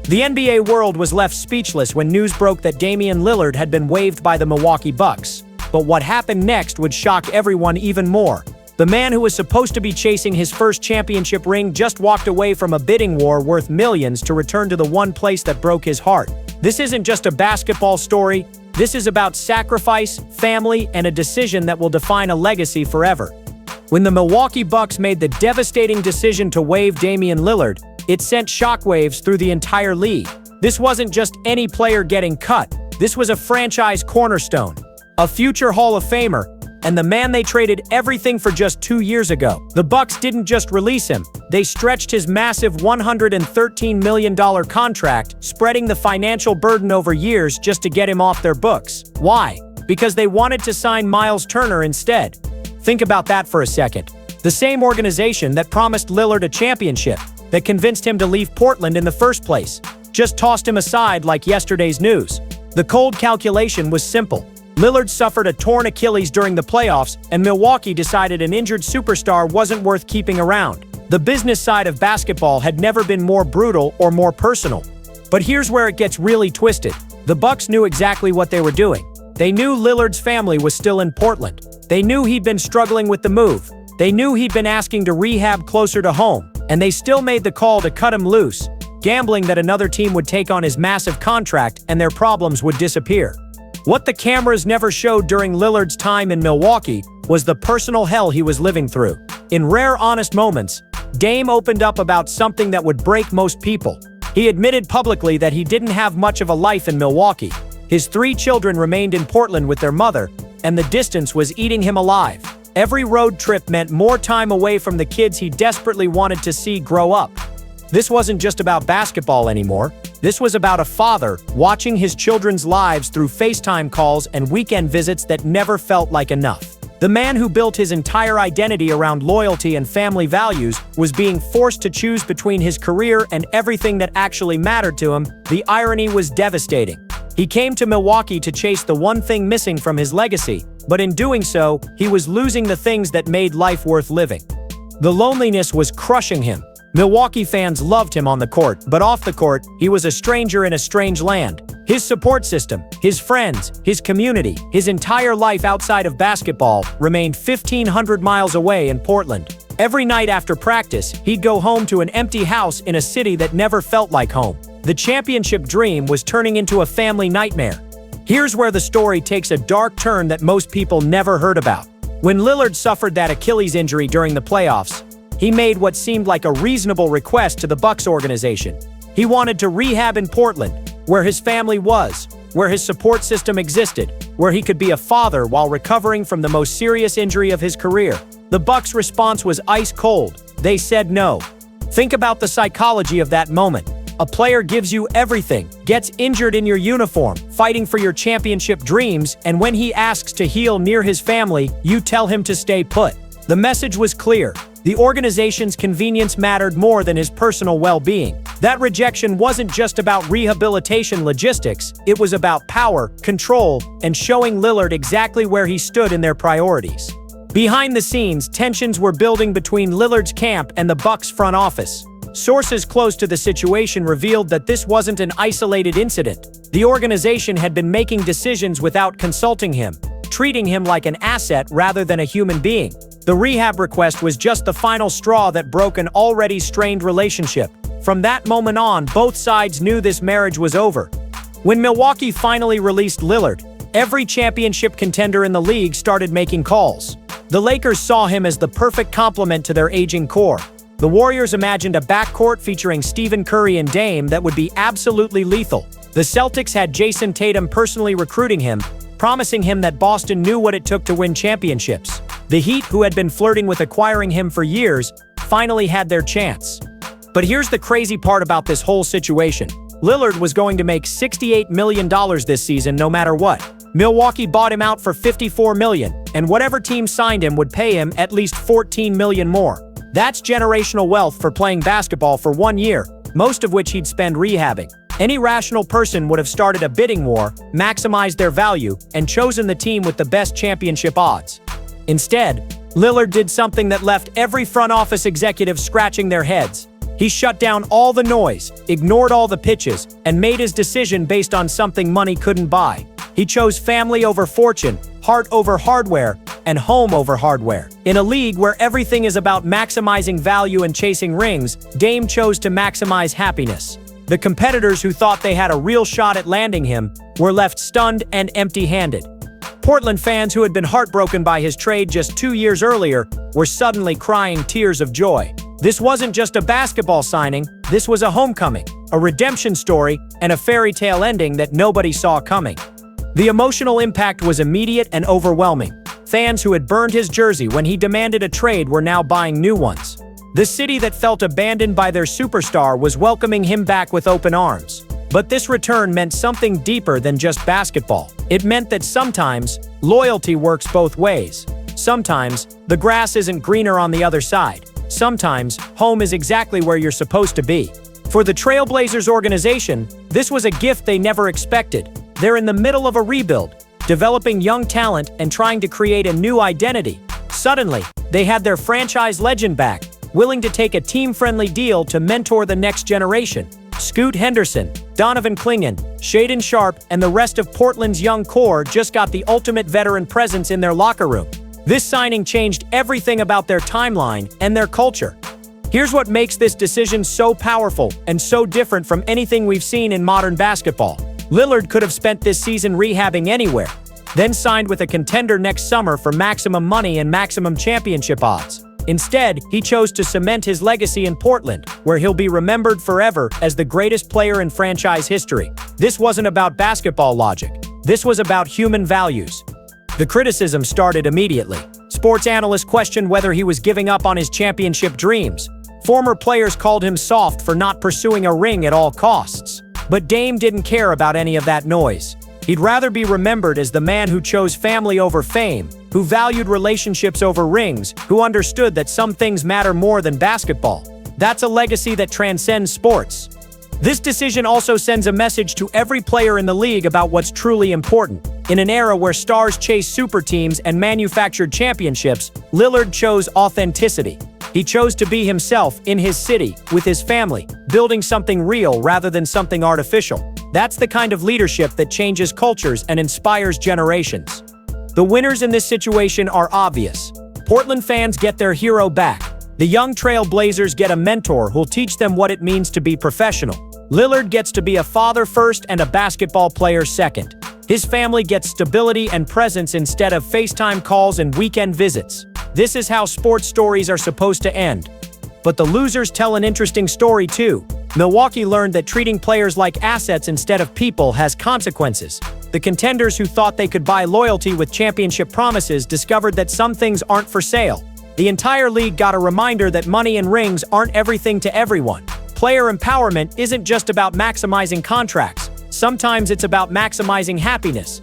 The NBA world was left speechless when news broke that Damian Lillard had been waived by the Milwaukee Bucks. But what happened next would shock everyone even more. The man who was supposed to be chasing his first championship ring just walked away from a bidding war worth millions to return to the one place that broke his heart. This isn't just a basketball story. This is about sacrifice, family, and a decision that will define a legacy forever. When the Milwaukee Bucks made the devastating decision to waive Damian Lillard, it sent shockwaves through the entire league. This wasn't just any player getting cut. This was a franchise cornerstone, a future Hall of Famer, and the man they traded everything for just 2 years ago. The Bucks didn't just release him. They stretched his massive $113 million contract, spreading the financial burden over years just to get him off their books. Why? Because they wanted to sign Miles Turner instead. Think about that for a second. The same organization that promised Lillard a championship, that convinced him to leave Portland in the first place, just tossed him aside like yesterday's news. The cold calculation was simple. Lillard suffered a torn Achilles during the playoffs, and Milwaukee decided an injured superstar wasn't worth keeping around. The business side of basketball had never been more brutal or more personal. But here's where it gets really twisted. The Bucks knew exactly what they were doing. They knew Lillard's family was still in Portland. They knew he'd been struggling with the move. They knew he'd been asking to rehab closer to home. And they still made the call to cut him loose, gambling that another team would take on his massive contract and their problems would disappear. What the cameras never showed during Lillard's time in Milwaukee was the personal hell he was living through. In rare honest moments, Dame opened up about something that would break most people. He admitted publicly that he didn't have much of a life in Milwaukee. His 3 children remained in Portland with their mother, and the distance was eating him alive. Every road trip meant more time away from the kids he desperately wanted to see grow up. This wasn't just about basketball anymore. This was about a father watching his children's lives through FaceTime calls and weekend visits that never felt like enough. The man who built his entire identity around loyalty and family values was being forced to choose between his career and everything that actually mattered to him. The irony was devastating. He came to Milwaukee to chase the one thing missing from his legacy, but in doing so, he was losing the things that made life worth living. The loneliness was crushing him. Milwaukee fans loved him on the court, but off the court, he was a stranger in a strange land. His support system, his friends, his community, his entire life outside of basketball remained 1,500 miles away in Portland. Every night after practice, he'd go home to an empty house in a city that never felt like home. The championship dream was turning into a family nightmare. Here's where the story takes a dark turn that most people never heard about. When Lillard suffered that Achilles injury during the playoffs, he made what seemed like a reasonable request to the Bucks organization. He wanted to rehab in Portland, where his family was, where his support system existed, where he could be a father while recovering from the most serious injury of his career. The Bucks' response was ice cold. They said no. Think about the psychology of that moment. A player gives you everything, gets injured in your uniform, fighting for your championship dreams, and when he asks to heal near his family, you tell him to stay put. The message was clear. The organization's convenience mattered more than his personal well-being. That rejection wasn't just about rehabilitation logistics, it was about power, control, and showing Lillard exactly where he stood in their priorities. Behind the scenes, tensions were building between Lillard's camp and the Bucks front office. Sources close to the situation revealed that this wasn't an isolated incident. The organization had been making decisions without consulting him, treating him like an asset rather than a human being. The rehab request was just the final straw that broke an already strained relationship. From that moment on, both sides knew this marriage was over. When Milwaukee finally released Lillard, every championship contender in the league started making calls. The Lakers saw him as the perfect complement to their aging core. The Warriors imagined a backcourt featuring Stephen Curry and Dame that would be absolutely lethal. The Celtics had Jason Tatum personally recruiting him, promising him that Boston knew what it took to win championships. The Heat, who had been flirting with acquiring him for years, finally had their chance. But here's the crazy part about this whole situation. Lillard was going to make $68 million this season no matter what. Milwaukee bought him out for $54 million, and whatever team signed him would pay him at least $14 million more. That's generational wealth for playing basketball for 1 year, most of which he'd spend rehabbing. Any rational person would have started a bidding war, maximized their value, and chosen the team with the best championship odds. Instead, Lillard did something that left every front office executive scratching their heads. He shut down all the noise, ignored all the pitches, and made his decision based on something money couldn't buy. He chose family over fortune, heart over hardware, and home over hardware. In a league where everything is about maximizing value and chasing rings, Dame chose to maximize happiness. The competitors who thought they had a real shot at landing him were left stunned and empty-handed. Portland fans who had been heartbroken by his trade just 2 years earlier were suddenly crying tears of joy. This wasn't just a basketball signing, this was a homecoming, a redemption story, and a fairy tale ending that nobody saw coming. The emotional impact was immediate and overwhelming. Fans who had burned his jersey when he demanded a trade were now buying new ones. The city that felt abandoned by their superstar was welcoming him back with open arms. But this return meant something deeper than just basketball. It meant that sometimes, loyalty works both ways. Sometimes, the grass isn't greener on the other side. Sometimes, home is exactly where you're supposed to be. For the Trailblazers organization, this was a gift they never expected. They're in the middle of a rebuild, developing young talent and trying to create a new identity. Suddenly, they had their franchise legend back, willing to take a team-friendly deal to mentor the next generation. Scoot Henderson, Donovan Clingan, Shaedon Sharpe, and the rest of Portland's young core just got the ultimate veteran presence in their locker room. This signing changed everything about their timeline and their culture. Here's what makes this decision so powerful and so different from anything we've seen in modern basketball. Lillard could have spent this season rehabbing anywhere, then signed with a contender next summer for maximum money and maximum championship odds. Instead, he chose to cement his legacy in Portland, where he'll be remembered forever as the greatest player in franchise history. This wasn't about basketball logic. This was about human values. The criticism started immediately. Sports analysts questioned whether he was giving up on his championship dreams. Former players called him soft for not pursuing a ring at all costs. But Dame didn't care about any of that noise. He'd rather be remembered as the man who chose family over fame, who valued relationships over rings, who understood that some things matter more than basketball. That's a legacy that transcends sports. This decision also sends a message to every player in the league about what's truly important. In an era where stars chase super teams and manufactured championships, Lillard chose authenticity. He chose to be himself in his city, with his family, building something real rather than something artificial. That's the kind of leadership that changes cultures and inspires generations. The winners in this situation are obvious. Portland fans get their hero back. The young Trailblazers get a mentor who'll teach them what it means to be professional. Lillard gets to be a father first and a basketball player second. His family gets stability and presence instead of FaceTime calls and weekend visits. This is how sports stories are supposed to end. But the losers tell an interesting story too. Milwaukee learned that treating players like assets instead of people has consequences. The contenders who thought they could buy loyalty with championship promises discovered that some things aren't for sale. The entire league got a reminder that money and rings aren't everything to everyone. Player empowerment isn't just about maximizing contracts. Sometimes it's about maximizing happiness.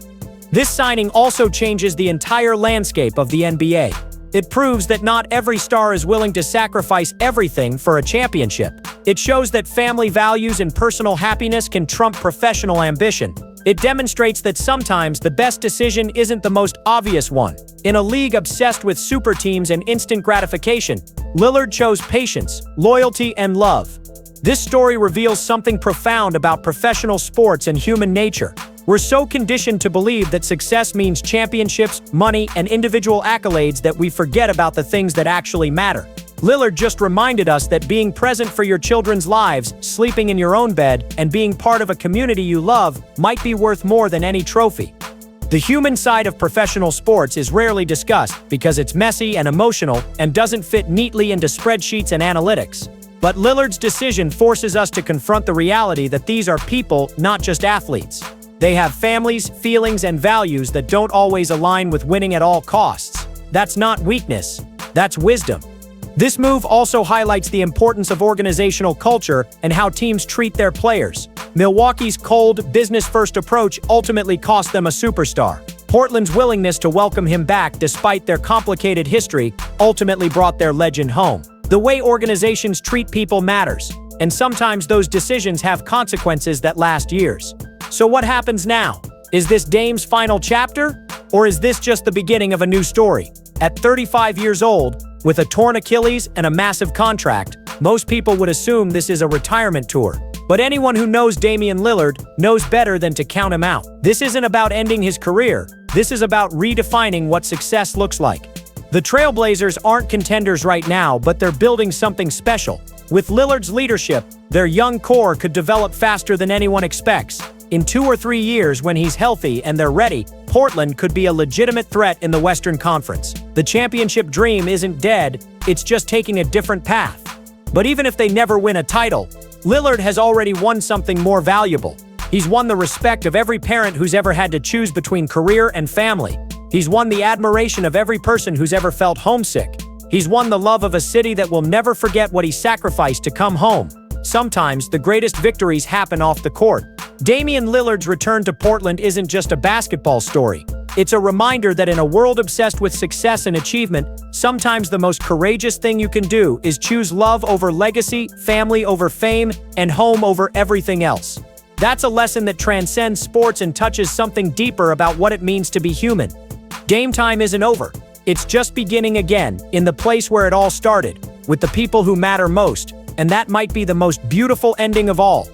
This signing also changes the entire landscape of the NBA. It proves that not every star is willing to sacrifice everything for a championship. It shows that family values and personal happiness can trump professional ambition. It demonstrates that sometimes the best decision isn't the most obvious one. In a league obsessed with super teams and instant gratification, Lillard chose patience, loyalty, and love. This story reveals something profound about professional sports and human nature. We're so conditioned to believe that success means championships, money, and individual accolades that we forget about the things that actually matter. Lillard just reminded us that being present for your children's lives, sleeping in your own bed, and being part of a community you love might be worth more than any trophy. The human side of professional sports is rarely discussed because it's messy and emotional and doesn't fit neatly into spreadsheets and analytics. But Lillard's decision forces us to confront the reality that these are people, not just athletes. They have families, feelings, and values that don't always align with winning at all costs. That's not weakness, that's wisdom. This move also highlights the importance of organizational culture and how teams treat their players. Milwaukee's cold, business-first approach ultimately cost them a superstar. Portland's willingness to welcome him back despite their complicated history ultimately brought their legend home. The way organizations treat people matters, and sometimes those decisions have consequences that last years. So what happens now? Is this Dame's final chapter? Or is this just the beginning of a new story? At 35 years old, with a torn Achilles and a massive contract, Most people would assume this is a retirement tour. But anyone who knows Damian Lillard knows better than to count him out. This isn't about ending his career. This is about redefining what success looks like. The Trailblazers aren't contenders right now, but they're building something special. With Lillard's leadership, their young core could develop faster than anyone expects. In 2 or 3 years, when he's healthy and they're ready, Portland could be a legitimate threat in the Western Conference. The championship dream isn't dead, it's just taking a different path. But even if they never win a title, Lillard has already won something more valuable. He's won the respect of every parent who's ever had to choose between career and family. He's won the admiration of every person who's ever felt homesick. He's won the love of a city that will never forget what he sacrificed to come home. Sometimes, the greatest victories happen off the court. Damian Lillard's return to Portland isn't just a basketball story. It's a reminder that in a world obsessed with success and achievement, sometimes the most courageous thing you can do is choose love over legacy, family over fame, and home over everything else. That's a lesson that transcends sports and touches something deeper about what it means to be human. Game time isn't over. It's just beginning again, in the place where it all started, with the people who matter most, and that might be the most beautiful ending of all.